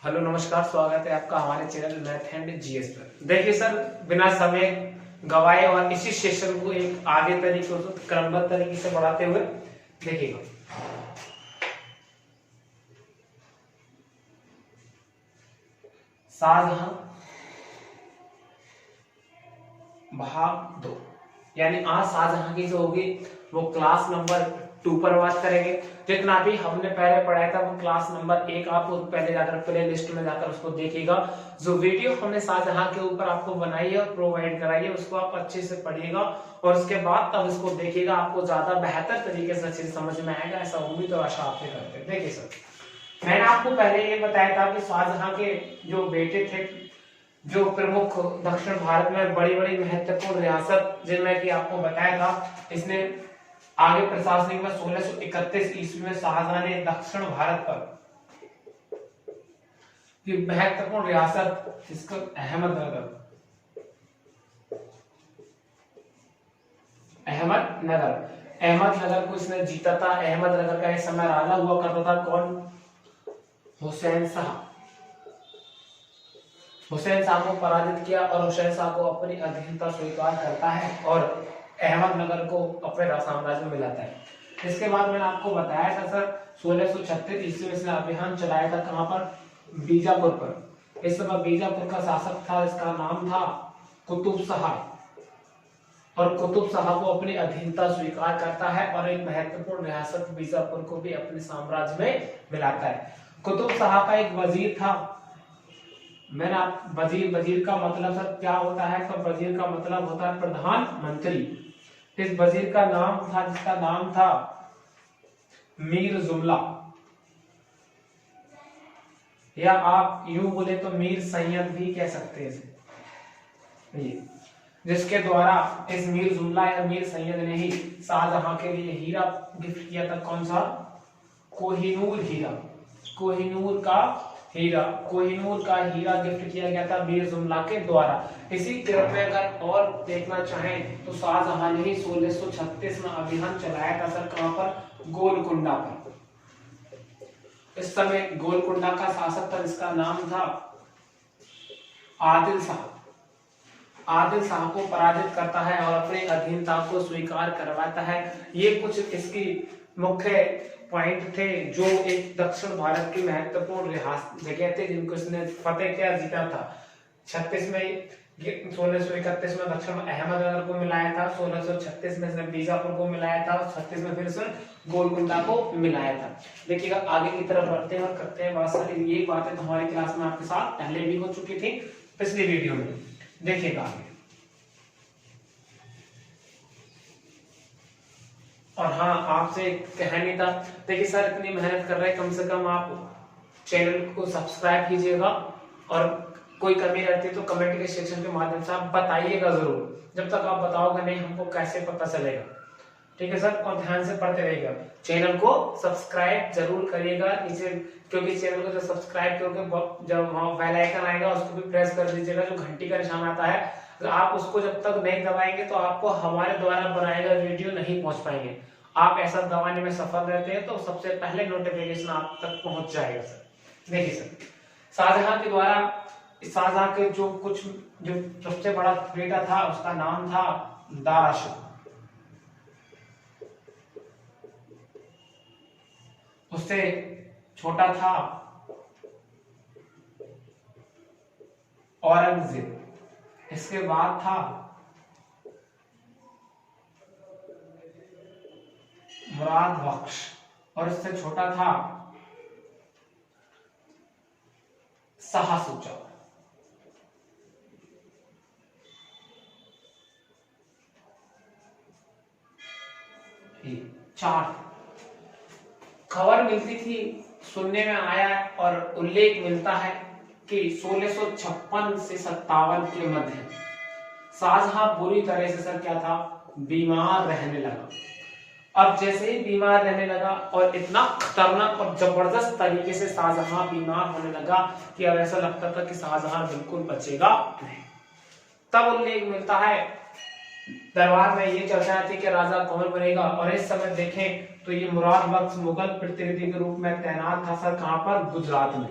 Hello नमस्कार, स्वागत है आपका हमारे चैनल मैथ एंड जीएस पर। देखिए सर, बिना समय गवाए और इसी सेशन को एक आगे तरीके से क्रमबद्ध तरीके से बढ़ाते हुए देखिएगा। शाहजहां भाग 2, यानी आज शाहजहां की जो होगी वो क्लास नंबर 2 पर बात करेंगे। जितना भी हमने पहले पढ़ाया था वो क्लास नंबर 1 आप पहले जाकर प्ले लिस्ट में जाकर उसको देखिएगा। जो वीडियो हमने शाहजहां के ऊपर आपको बनाई है और प्रोवाइड कराई है उसको आप अच्छे से पढ़िएगा और उसके बाद तब इसको देखिएगा, आपको ज्यादा बेहतर तरीके से अच्छे से समझ में आएगा। ऐसा उम्मीद और आशा आपसे करते हैं। देखिए सर, मैंने आपको पहले ये बताया था कि शाहजहां के जो बेटे थे, जो प्रमुख दक्षिण भारत में बड़ी बड़ी महत्वपूर्ण रियासत जिनमें कि आपको बताया था, इसने आगे प्रशासनिक में 1631 ईस्वी में शाहजहां ने दक्षिण भारत पर की महत्वपूर्ण रियासत जिसको अहमदनगर को इसने जीता था। अहमदनगर का इस समय राजा हुआ करता था कौन? हुसैन शाह। हुसैन शाह को पराजित किया और हुसैन शाह को अपनी अधीनता स्वीकार करता है और अहमदनगर को अपने साम्राज्य में मिलाता है। इसके बाद मैंने आपको बताया था सर 1636 ईस्वी में इसने अभियान चलाया था। कहां पर? बीजापुर पर। इस समय बीजापुर का शासक था, इसका नाम था कुतुब शाह, और कुतुब शाह को अपनी अधीनता स्वीकार करता है और एक महत्वपूर्ण रियासत बीजापुर को भी अपने साम्राज्य में मिलाता है। कुतुब शाह का एक वजीर था। मैंने आप वजीर का मतलब सर क्या होता है? तो वजीर का मतलब होता है प्रधानमंत्री। इस वजीर का नाम था, जिसका नाम था मीर जुमला, या आप यूं बोले तो मीर सैयद भी कह सकते हैं इसे। जिसके द्वारा इस मीर जुमला या मीर सैयद ने ही शाहजहां के लिए हीरा गिफ्ट किया था। कौन सा? कोहिनूर हीरा। कोहिनूर का हीरा गिफ्ट किया गया था मीर जुमला के द्वारा। इसी क्रम में अगर और देखना चाहें तो शाहजहां ने ही 1636 में अभियान चलाया था सर। कहां पर? गोलकुंडा पर। इस समय गोलकुंडा का शासक था जिसका नाम था आदिल शाह। आदिल शाह को पराजित करता है और अपनी अधीनता को स्वीकार करवाता है। ये कुछ इसकी मुख्य पॉइंट थे जो एक दक्षिण भारत की महत्वपूर्ण जगह थे जिनको इसने फतेह किया, जीता था। 1631 में दक्षिण में अहमदनगर को मिलाया था, 1636 में इसने बीजापुर को मिलाया था, 36 में फिर इसने गोलकुंडा को मिलाया था। देखिएगा आगे की तरफ बढ़ते हैं और करते हैं बात। सारी ये बातें हमारी क्लास में आपके साथ पहले भी हो चुकी थी पिछली वीडियो में। देखिएगा आगे। और हाँ, आपसे एक कहनी था, देखिए सर इतनी मेहनत कर रहे हैं, कम से कम आप चैनल को सब्सक्राइब कीजिएगा और कोई कमी रहती है तो कमेंट के सेक्शन के माध्यम से आप बताइएगा जरूर। जब तक आप बताओगे नहीं हमको कैसे पता चलेगा? ठीक है सर, और ध्यान से पढ़ते रहिएगा। चैनल को सब्सक्राइब जरूर करिएगा नीचे, क्योंकि चैनल को जब सब्सक्राइब करोगे जब वहां बेल आइकन आएगा उसको भी प्रेस कर दीजिएगा, जो घंटी का निशान आता है। तो आप उसको जब तक नहीं दबाएंगे तो आपको हमारे द्वारा बनाए गए वीडियो नहीं पहुंच पाएंगे। आप ऐसा दबाने में सफल रहते हैं तो सबसे पहले नोटिफिकेशन आप तक पहुंच जाएगा सर। देखिए सर, शाहजहां के जो सबसे बड़ा बेटा था उसका नाम था दारा शाह। उससे छोटा था औरंगजेब। इसके बाद था मुराद बख्श और इससे छोटा था शाह सूजा। चार खबर मिलती थी, सुनने में आया और उल्लेख मिलता है कि 1656 से 57 के मध्य शाहजहां बुरी तरह से सर क्या था? बीमार रहने लगा। अब जैसे ही बीमार रहने लगा और इतना खतरनाक और जबरदस्त तरीके से शाहजहां बीमार होने लगा कि अब ऐसा लगता था कि शाहजहां बिल्कुल बचेगा नहीं। तब उल्लेख मिलता है दरबार में ये चर्चा थी कि राजा कौन बनेगा, और इस समय देखें तो ये मुराद बख्श मुगल प्रतिनिधि के रूप में तैनात था सर। कहां पर? गुजरात में।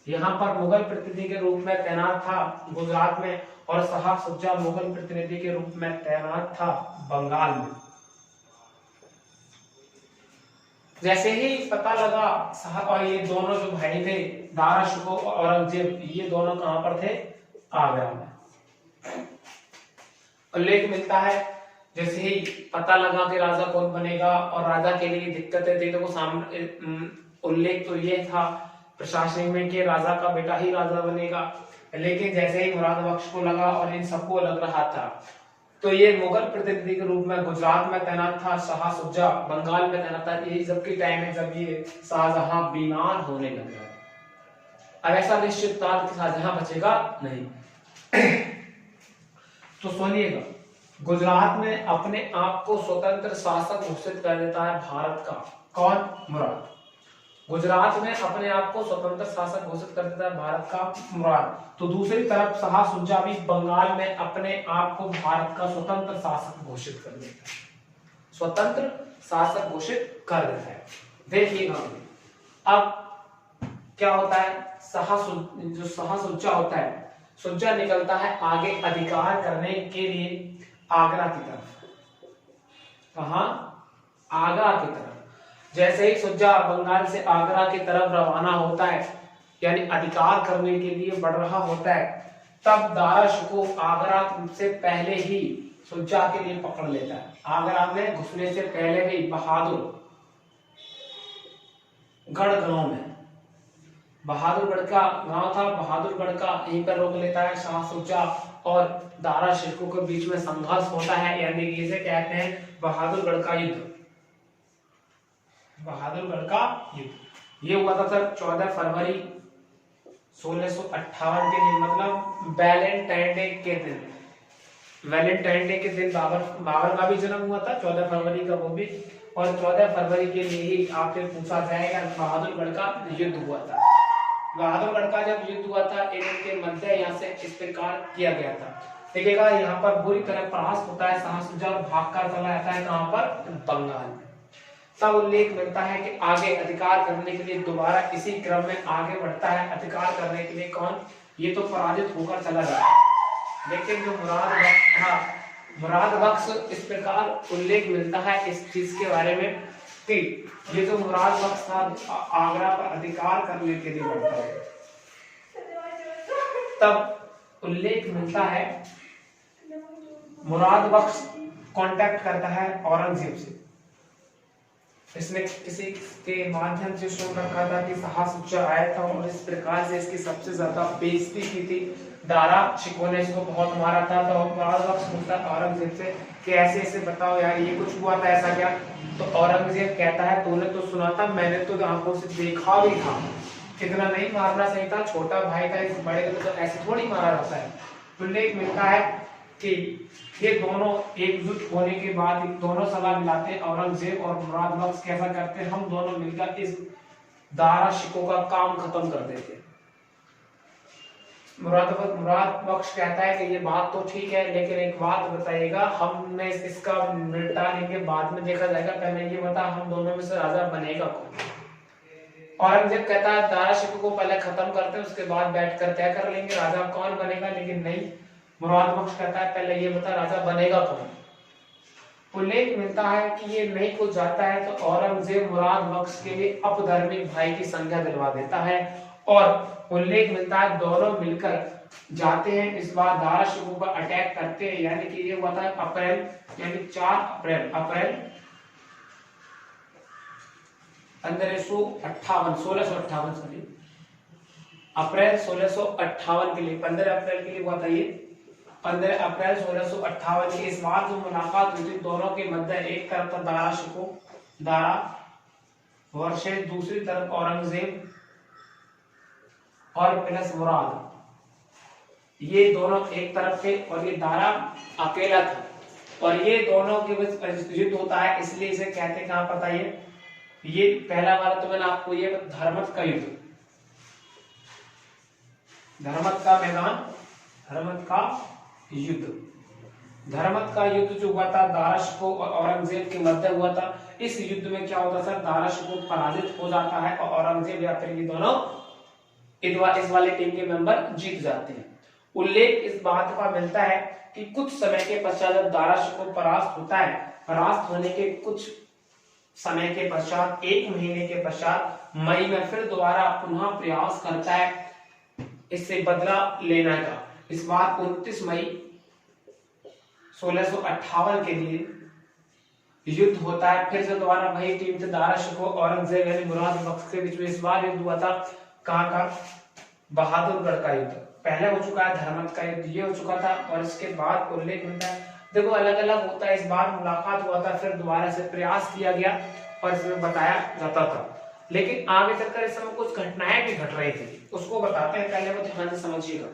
यहाँ पर मुगल प्रतिनिधि के रूप में तैनात था गुजरात में, और शाह सुजा मुगल प्रतिनिधि के रूप में तैनात था बंगाल में। जैसे ही पता लगा शाह, और ये दोनों जो भाई थे दारा शिकोह और औरंगजेब, ये दोनों कहां पर थे? आगरा में। उल्लेख मिलता है जैसे ही पता लगा कि राजा कौन बनेगा और राजा के लिए दिक्कतें थी, तो वो सामने उल्लेख तो ये था प्रशासनिक में कि राजा का बेटा ही राजा बनेगा, लेकिन जैसे ही मुराद बख्श को लगा और इन सबको लग रहा था, तो ये मुगल प्रतिनिधि के रूप में गुजरात में तैनात था, शाह सुजा बंगाल में तैनात था। यही जब की टाइम है जब ये शाहजहां बीमार होने लगा। अब ऐसा निश्चित था कि शाहजहां बचेगा नहीं। तो सुनिएगा, गुजरात में अपने आप को स्वतंत्र शासक घोषित कर देता है भारत का कौन? मुराद। गुजरात में अपने आप को स्वतंत्र शासक घोषित कर देता है भारत का मुराद। तो दूसरी तरफ शाह सुजा भी बंगाल में अपने आप को भारत का स्वतंत्र शासक घोषित कर देता है, स्वतंत्र शासक घोषित कर देता है। देखिएगा अब क्या होता है, जो शाह सुजा होता है, सुजा निकलता है आगे अधिकार करने के लिए आगरा की तरफ। कहां? आगरा की तरफ। जैसे ही सुजा बंगाल से आगरा की तरफ रवाना होता है, यानी अधिकार करने के लिए बढ़ रहा होता है, तब दारा शिकोह आगरा से पहले ही सुजा के लिए पकड़ लेता है। आगरा में घुसने से पहले ही बहादुरगढ़ गांव में, बहादुरगढ़ का गांव था, बहादुरगढ़ का यहीं पर रोक लेता है शाह सुजा, और दारा शिकोह के बीच में संघर्ष होता है, यानी कि इसे कहते हैं बहादुरगढ़ का युद्ध। बहादुरगढ़ का युद्ध ये हुआ था सर 14 फरवरी 1658 के दिन, मतलब वैलेंटाइन डे के दिन। वैलेंटाइन डे के दिन बाबर का भी जन्म हुआ था 14 फरवरी का, वो भी, और 14 फरवरी के लिए ही आपसे पूछा जाएगा बहादुरगढ़ का युद्ध हुआ था। बहादुरगढ़ का जब युद्ध हुआ था, एक के मध्य यहाँ से इस प्रकार किया गया था। देखिएगा यहाँ पर बुरी तरह परास्त होता है शाह सुजा और भागकर चला जाता है कहां पर? बंगाल में। तब उल्लेख मिलता है कि आगे अधिकार करने के लिए दोबारा इसी क्रम में आगे बढ़ता है अधिकार करने के लिए कौन? ये तो पराजित होकर चला जाता है, लेकिन जो मुराद बख्श, इस प्रकार उल्लेख मिलता है इस चीज के बारे में कि ये जो मुराद बख्श था आगरा पर अधिकार करने के लिए बढ़ता है। तब उल्लेख मिलता है मुराद बख्श कांटेक्ट करता है औरंगजेब से। इसने किसी के माध्यम से सुन रखा था कि शाह सुजा आया था, और इस प्रकार से इसकी सबसे ज्यादा बेइज्जती की थी। दारा शिकोह ने इसको बहुत मारा था, तो मुराद बख्श पूछता औरंगजेब से कि ऐसे ऐसे बताओ यार, ये कुछ हुआ था ऐसा क्या? तो औरंगजेब कहता है तूने तो सुना था, मैंने तो आंखों से देखा भी था। कितना नहीं मारना सही था, छोटा भाई था, इस बड़े को तो ऐसे थोड़ी मारा जाता है। उल्लेख मिलता है कि ये दोनों एकजुट होने के बाद दोनों सलाह मिलाते हैं, औरंगजेब और मुराद बख्श कैसा करते हैं, हम दोनों मिलकर इस दारा शिकोह का काम खत्म कर देते हैं। मुराद बख्श कहता है कि ये बात तो ठीक है, लेकिन एक बात बताइएगा, हमने इसका निपटा लेंगे, बाद में देखा जाएगा, पहले ये बता हम दोनों में से राजा बनेगा कौन? औरंगजेब कहता है दारा शिकोह को पहले खत्म करते हैं, उसके बाद बैठकर तय कर लेंगे राजा कौन बनेगा, लेकिन नहीं, मुराद बख्श कहता है पहले ये बता राजा बनेगा कौन? उल्लेख मिलता है कि ये नहीं कुछ जाता है, तो औरंगजेब मुराद बख्श के लिए अपधर्मी भाई की संज्ञा दिलवा देता है, और उल्लेख मिलता है दोनों मिलकर जाते हैं, इस बार दारा शिकोह पर अटैक करते हैं, यानी कि ये हुआ था अप्रैल, यानी 4 अप्रैल 1658 सॉरी अप्रैल 1658 के लिए, 15 अप्रैल के लिए हुआ था ये, 15 अप्रैल 1658 की इस बार जो मुलाकात हुई थी दोनों के मध्य, एक तरफ था दारा शिकोह, दारा वर्सेस दूसरी तरफ औरंगजेब और प्लस मुराद, ये दोनों एक तरफ थे और ये दारा अकेला था, और ये दोनों के बीच युद्ध होता है, इसलिए इसे कहते हैं कहां पता ये पहला वाला तो मैंने आपको ये धर्मत का युद्ध, धर्मत का मैदान, धर्मत का युद्ध जो हुआ था दारा शिकोह और औरंगजेब के मध्य हुआ था। इस युद्ध में क्या होता सर, दारा शिकोह पराजित हो जाता है और औरंगजेब या फिर ये दोनों इस वाले टीम के मेंबर जीत जाते हैं। उल्लेख इस बात का मिलता है कि कुछ समय के पश्चात जब दारा शिकोह परास्त होता है, परास्त होने के कुछ समय के पश्चात 1 महीने के पश्चात मई में फिर दोबारा पुनः प्रयास करता है इससे बदला लेने का। इस बार 29 मई 1658 के लिए युद्ध होता है। फिर से दोबारा वही टीम से दारा शिकोह औरंगजेब यानी मुराद बख्श के बीच में इस बार युद्ध हुआ था। कहाँ का? बहादुरगढ़ का युद्ध। पहले हो चुका है धर्मत का युद्ध, ये हो चुका था। और इसके बाद उल्लेख मिलता है, देखो अलग अलग होता है। इस बार मुलाकात हुआ था, फिर दोबारा से प्रयास किया गया और इसमें बताया जाता था। लेकिन आगे चलकर इस समय कुछ घटनाएं भी घट रही थी, उसको बताते हैं, पहले वो ध्यान से समझिएगा।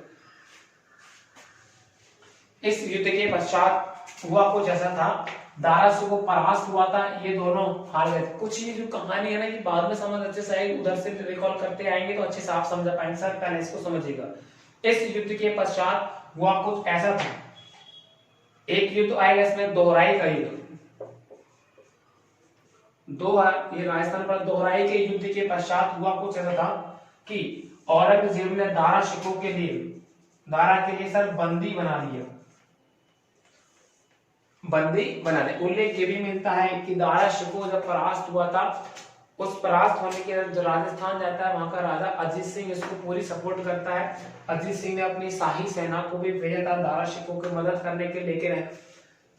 इस युद्ध के पश्चात हुआ कुछ ऐसा था, दारा शिकोह परास्त हुआ था, ये दोनों हार गए थे। कुछ ये जो कहानी है ना, ये बाद में समझ अच्छे से उधर से रिकॉल करते आएंगे तो अच्छे से आप समझ पाएंगे। सर पहले इसको समझिएगा। इस युद्ध के पश्चात हुआ कुछ ऐसा था, एक युद्ध आएगा इसमें दोहराई का युद्ध। ये राजस्थान पर दोहराई के युद्ध के पश्चात हुआ कुछ ऐसा था कि औरंगजेब ने दारा शिकोह के लिए सर बंदी बना दिया, बंदी बना दे। उल्लेख ये भी मिलता है कि दारा शिकोह जब परास्त हुआ था, उस परास्त होने के बाद जो राजस्थान जाता है, वहां का राजा अजीत सिंह इसको पूरी सपोर्ट करता है। अजीत सिंह ने अपनी शाही सेना को भी भेजा था दारा शिकोह की मदद करने के, लेकिन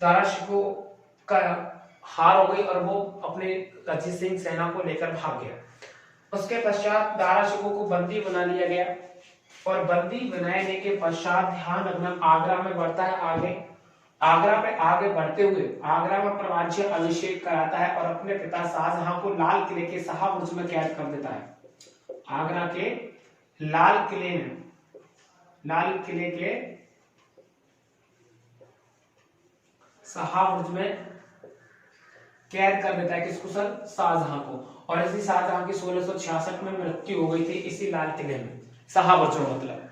दारा शिकोह का हार हो गई और वो अपने अजीत सिंह सेना को लेकर भाग गया। उसके पश्चात दारा शिकोह को बंदी बना लिया गया और बंदी बनाने के पश्चात ध्यान रखना आगरा में बढ़ता है आगे। आगरा में आगे बढ़ते हुए आगरा में राज्य अभिषेक कराता है और अपने पिता शाहजहां को लाल किले के शाहबुर्ज में कैद कर देता है। आगरा के लाल किले के शाहबुर्ज में कैद कर देता है। किसको सर? शाहजहां को। और इसी शाहजहां की 1666 में मृत्यु हो गई थी इसी लाल किले में, शाहबुर्ज में। मतलब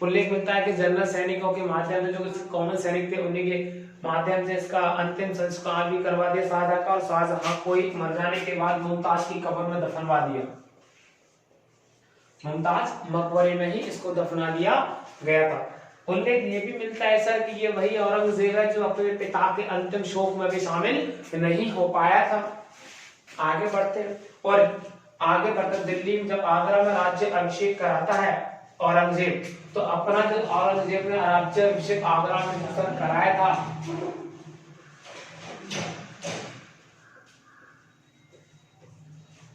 उल्लेख मिलता है कि जनरल सैनिकों के माध्यम से, जो कॉमन सैनिक थे, उन्हीं के माध्यम से इसका अंतिम संस्कार भी करवा दिया शाहजहां का। और शाहजहां को मर जाने के बाद मुमताज की कब्र में दफनवा दिया, मुमताज मकबरे में ही इसको दफना दिया गया था। उल्लेख ये भी मिलता है सर कि ये वही औरंगजेब है जो अपने पिता के अंतिम शोक में भी शामिल नहीं हो पाया था। आगे बढ़ते दिल्ली में जब आगरा में राज्य अभिषेक कराता है औरंगजेब, तो अपना जो औरंगजेब ने राज्य अभिषेक आगरा में कराया था,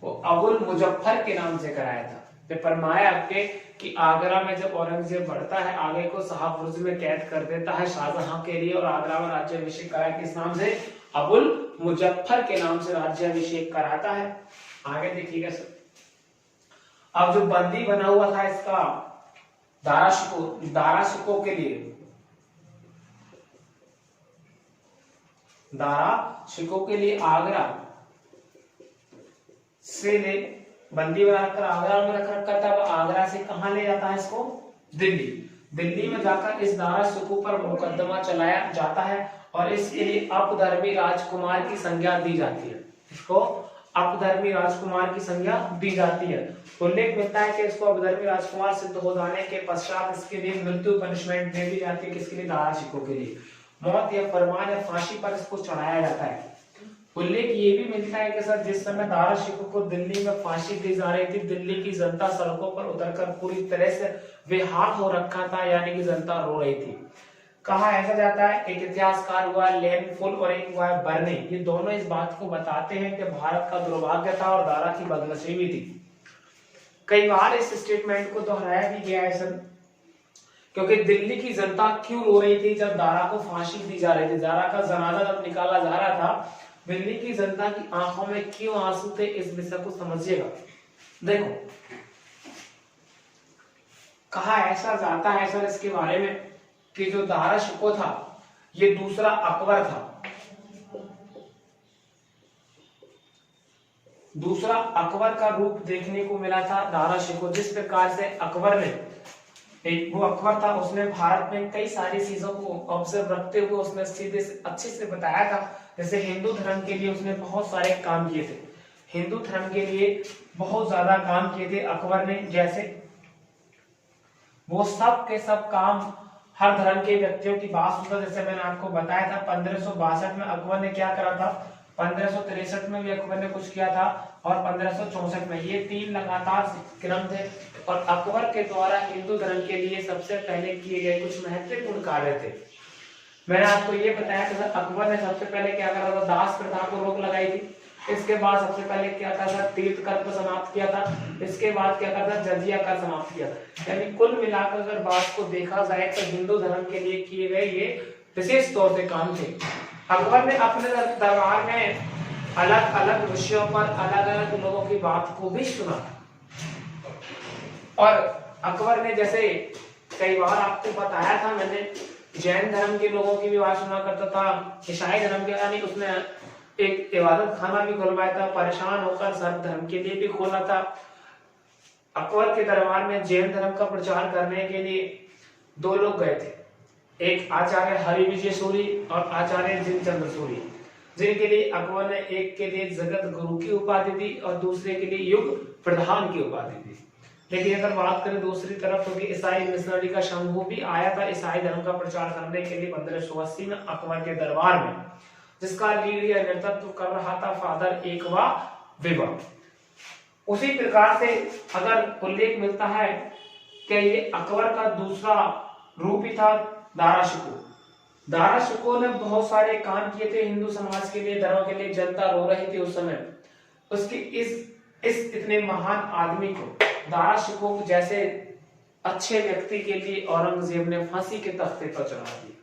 वो अबुल मुजफ्फर के नाम से कराया था। फरमाया आपके कि आगरा में जब औरंगजेब बढ़ता है, आगे को शाहबुर्ज में कैद कर देता है शाहजहां के लिए और आगरा में राज्य अभिषेक कराया किस नाम से? अबुल मुजफ्फर के नाम से राज्य अभिषेक कराता है। आगे देखिएगा सर, अब जो बंदी बना हुआ था इसका दारा शिकोह के लिए, दारा शिकोह के लिए आगरा से ले बंदी बनाकर आगरा में रख रखा था। आगरा से कहां ले जाता है इसको? दिल्ली में जाकर इस दारा शिकोह पर मुकदमा चलाया जाता है और इसके लिए अपधर्मी राजकुमार की संज्ञा दी जाती है। इसको अपधर्मी राजकुमार की संज्ञा दी जाती है। उल्लेख मिलता है कि इसको अपधर्मी राजकुमार सिद्ध हो जाने के पश्चात इसके लिए मृत्यु पनिशमेंट दे दी जाती है। किसके लिए? दारा शिकोह के लिए मौत या फरमान या फांसी पर इसको चढ़ाया जाता है। उल्लेख ये भी मिलता है कि सर जिस समय दारा शिकोह को दिल्ली में फांसी दी जा रही थी, दिल्ली की जनता सड़कों पर उतरकर पूरी तरह से बेहाल हो रखा था, यानी कि जनता रो रही थी। कहा ऐसा जाता है, एक इतिहासकार हुआ लेनफुल और एक हुआ बर्ने, ये दोनों इस बात को बताते हैं कि भारत का दुर्भाग्य था और दारा की बदनसीबी थी। कई बार इस स्टेटमेंट को दोहराया भी गया है सर, क्योंकि दिल्ली की जनता क्यों रो रही थी जब दारा को फांसी दी जा रही थी, दारा का जनाजा जब निकाला जा रहा था, दिल्ली की जनता की आंखों में क्यों आंसू थे, इस विषय को समझिएगा। देखो कहा ऐसा जाता है सर इसके बारे में कि जो दारा शिकोह था ये दूसरा अकबर था, दूसरा अकबर का रूप देखने को मिला था दारा शिकोह। जिस प्रकार से अकबर ने वो अकबर था, उसने भारत में कई सारी चीजों को ऑब्जर्व रखते हुए उसने सीधे से अच्छे से बताया था। जैसे हिंदू धर्म के लिए उसने बहुत सारे काम किए थे, हिंदू धर्म के लिए बहुत ज्यादा काम किए थे अकबर ने। जैसे वो सब के सब काम हर धर्म के व्यक्तियों की बात सुनता। जैसे मैंने आपको बताया था 1562 में अकबर ने क्या करा था, 1563 में भी अकबर ने कुछ किया था, और 1564 में, ये 3 लगातार क्रम थे। और अकबर के द्वारा हिंदू धर्म के लिए सबसे पहले किए गए कुछ महत्वपूर्ण कार्य थे। मैंने आपको ये बताया था अकबर ने सबसे पहले क्या करा था, दास प्रथा को रोक लगाई थी। इसके बाद सबसे पहले क्या करा था, तीर्थ कर को समाप्त किया था। इसके बाद क्या करा था, जजिया कर समाप्त किया था। यानी कुल मिलाकर अगर बात को देखा जाए तो हिंदू धर्म के लिए किए गए ये विशेष तौर से काम थे। अकबर ने अपने दरबार में अलग अलग विषयों पर अलग अलग लोगों की बात को भी सुना। और अकबर ने जैसे कई बार आपको बताया था मैंने, जैन धर्म के लोगों की भी बात सुना करता था, ईसाई धर्म के, यानी उसने एक इबादत खाना भी खुलवाया था, परेशान होकर सर्व धर्म के लिए भी खोला था। अकबर के दरबार में जैन धर्म का प्रचार करने के लिए 2 लोग गए थे, एक आचार्य हरि विजय सूरी और आचार्य जिनचंद्र सूरी, जिनके लिए अकबर ने एक के लिए जगत गुरु की उपाधि दी और दूसरे के लिए युग प्रधान की उपाधि दी। लेकिन अगर बात करें दूसरी तरफ तो ईसाई मिशनरी का समूह भी आया था ईसाई धर्म का प्रचार करने के लिए 1580 में अकबर के दरबार में, जिसका लीड या नेतृत्व कर रहा था फादर एकवा विवा। उसी प्रकार से अगर उल्लेख मिलता है कि ये अकबर का दूसरा रूप ही था दारा शिकोह। दारा शिकोह ने बहुत सारे काम किए थे हिंदू समाज के लिए, धर्म के लिए। जनता रो रही थी उस समय। उसकी इस इतने महान आदमी को, दारा शिकोह जैसे अच्छे व्यक्ति के लिए औरंगजेब ने फांसी के तख्ते पर चढ़ा दिया।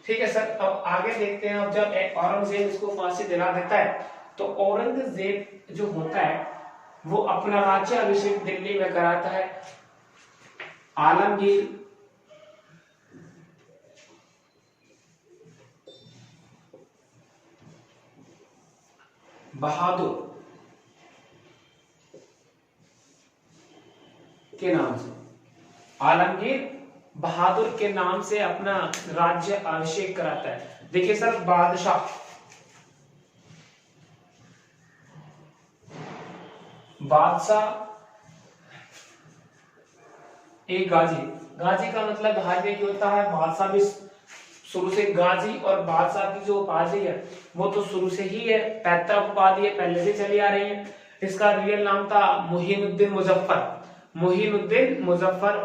ठीक है सर, अब आगे देखते हैं। अब जब औरंगजेब इसको फांसी दिला देता है तो औरंगजेब जो होता है वो अपना राज्य अभिषेक दिल्ली में कराता है। आलमगीर बहादुर के नाम से, आलमगीर बहादुर के नाम से अपना राज्य अभिषेक कराता है। देखिए सर, बादशाह एक गाजी, गाजी का मतलब भाग्य की होता है। बादशाह भी शुरू से गाजी, और बादशाह की जो उपाधि है वो तो शुरू से ही है, पैतृक उपाधि है, पहले से चली आ रही है। इसका रियल नाम था मुहिनुद्दीन मुजफ्फर। मुहिनुद्दीन मुजफ्फर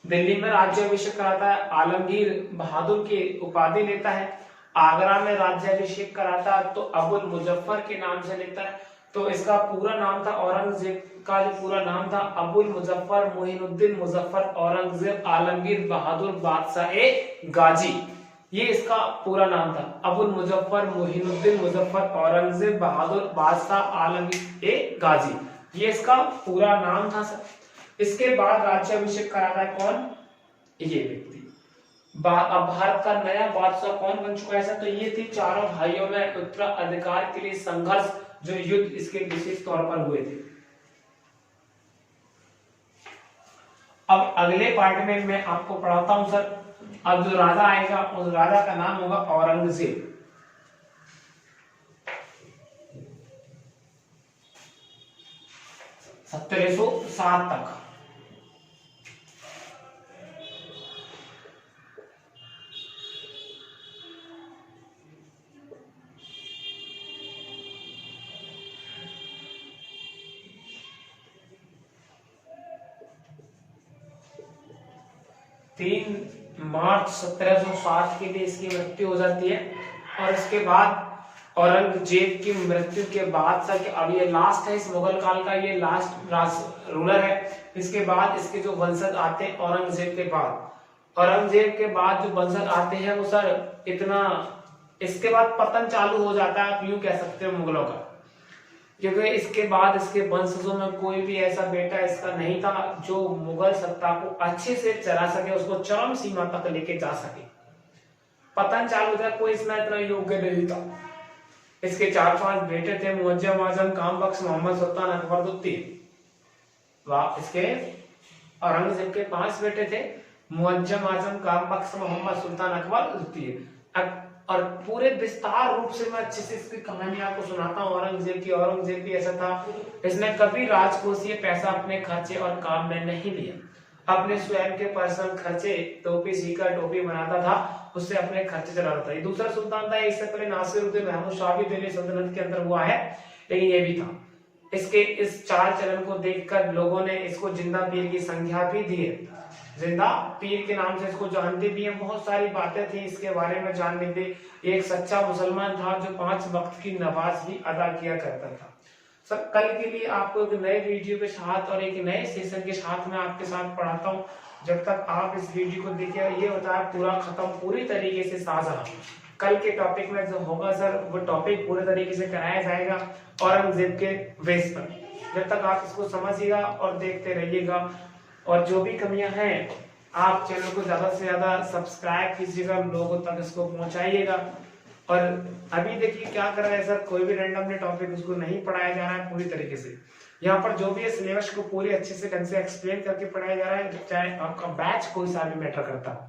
दिल्ली में राज्याभिषेक कराता है, आलमगीर बहादुर की उपाधि लेता है। आगरा में राज्याभिषेक कराता तो अबुल मुजफ्फर के नाम से लेता है। तो इसका पूरा नाम था, औरंगजेब का जो पूरा नाम था अबुल मुजफ्फर मुहिनुद्दीन मुजफ्फर औरंगजेब आलमगीर बहादुर बादशाह ए गाजी, ये इसका पूरा नाम था। अबुल मुजफ्फर मुहिनुद्दीन मुजफ्फर औरंगजेब बहादुर बादशाह आलमगीर ए गाजी, ये इसका पूरा नाम था सर। इसके बाद राज्याभिषेक कराता है कौन, ये व्यक्ति। अब भारत का नया बादशाह कौन बन चुका है सर, तो ये थी चारों भाइयों में उत्तराधिकार के लिए संघर्ष, जो युद्ध इसके विशेष तौर पर हुए थे। अब अगले पार्ट में मैं आपको पढ़ाता हूं सर। अब जो राजा आएगा उस राजा का नाम होगा औरंगजेब। 1707 तक। मार्च 1707 के लिए इसकी मृत्यु हो जाती है। और इसके बाद औरंगजेब की मृत्यु के बाद सर, अब ये लास्ट है इस मुगल काल का, ये लास्ट रूलर है। इसके बाद इसके जो वंशज आते हैं औरंगजेब के बाद, औरंगजेब के बाद जो वंशज आते हैं वो सर इतना, इसके बाद पतन चालू हो जाता है, आप यूं कह सकते हो मुगलों का। क्योंकि इसके बाद इसके वंशजों में कोई भी ऐसा बेटा इसका नहीं था जो मुगल सत्ता को अच्छे से चला सके, उसको चरम सीमा तक लेके जा सके। पतन चालू था, कोई इसमें इतना योग्य नहीं था। इसके 4-5 बेटे थे, मुअज्जम आजम, कामबख्श, मोहम्मद सुल्तान, अकबर द्वितीय। इसके औरंगजेब के 5 बेटे थे, मुअज्जम आजम, कामबख्श, मोहम्मद सुल्तान, अकबर द्वितीय। और पूरे विस्तार रूप से मैं अच्छे से इसकी कहानी आपको सुनाता हूँ औरंगजेब की। औरंगजेब भी ऐसा था, इसने कभी राजकोषीय पैसा अपने खर्चे और काम में नहीं लिया। अपने स्वयं के पर्सनल खर्चे टोपी सीकर टोपी बनाता था, उससे अपने खर्चे चलाता था। ये दूसरा सुल्तान था, इससे पहले नासिरुद्दीन महमूद शाह भी दिल्ली सल्तनत के अंदर हुआ है, लेकिन ये भी था। इसके इस चाल चलन को देखकर लोगों ने इसको जिंदा पीर की संज्ञा भी दी है, जिंदा पीर के नाम से इसको जानते भी हैं। बहुत सारी बातें थी इसके बारे में जानने के। एक सच्चा मुसलमान था जो 5 वक्त की नमाज भी अदा किया करता था। सब कल के लिए आपको एक नए वीडियो के साथ और एक नए सेशन के साथ मैं आपके साथ पढ़ाता हूँ। जब तक आप इस वीडियो को देखिए, ये होता है पूरा खत्म पूरी तरीके से शाहजहां। कल के टॉपिक में जो होगा सर वो टॉपिक पूरे तरीके से कराया जाएगा औरंगजेब के वेश पर। जब तक आप इसको समझिएगा और देखते रहिएगा, और जो भी कमियां हैं आप चैनल को ज्यादा से ज्यादा सब्सक्राइब कीजिएगा, लोगों तक इसको पहुंचाइएगा। और अभी देखिए क्या कर रहा है सर, कोई भी रैंडमली टॉपिक उसको नहीं पढ़ाया जा रहा है पूरी तरीके से। यहाँ पर जो भी है सिलेबस को पूरी अच्छे से ढंग से एक्सप्लेन करके पढ़ाया जा रहा है, चाहे आपका बैच कोई सा भी मैटर करता हो।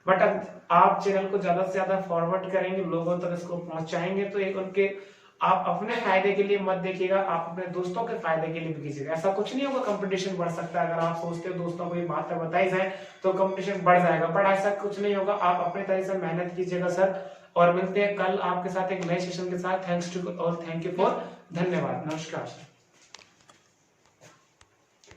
बट अब आप चैनल को ज्यादा से ज्यादा फॉरवर्ड करेंगे, लोगों तक इसको पहुंचाएंगे, तो एक उनके आप अपने फायदे के लिए मत देखिएगा, आप अपने दोस्तों के फायदे के लिए भी कीजिएगा। ऐसा कुछ नहीं होगा, कंपटीशन बढ़ सकता है। अगर आप सोचते हो दोस्तों को ये बात बताई जाए तो कंपटीशन बढ़ जाएगा, बट ऐसा कुछ नहीं होगा। आप अपने तरह से मेहनत कीजिएगा सर, और मिलते हैं कल आपके साथ एक नए सेशन के साथ। थैंक्स टू और थैंक यू फॉर, धन्यवाद, नमस्कार।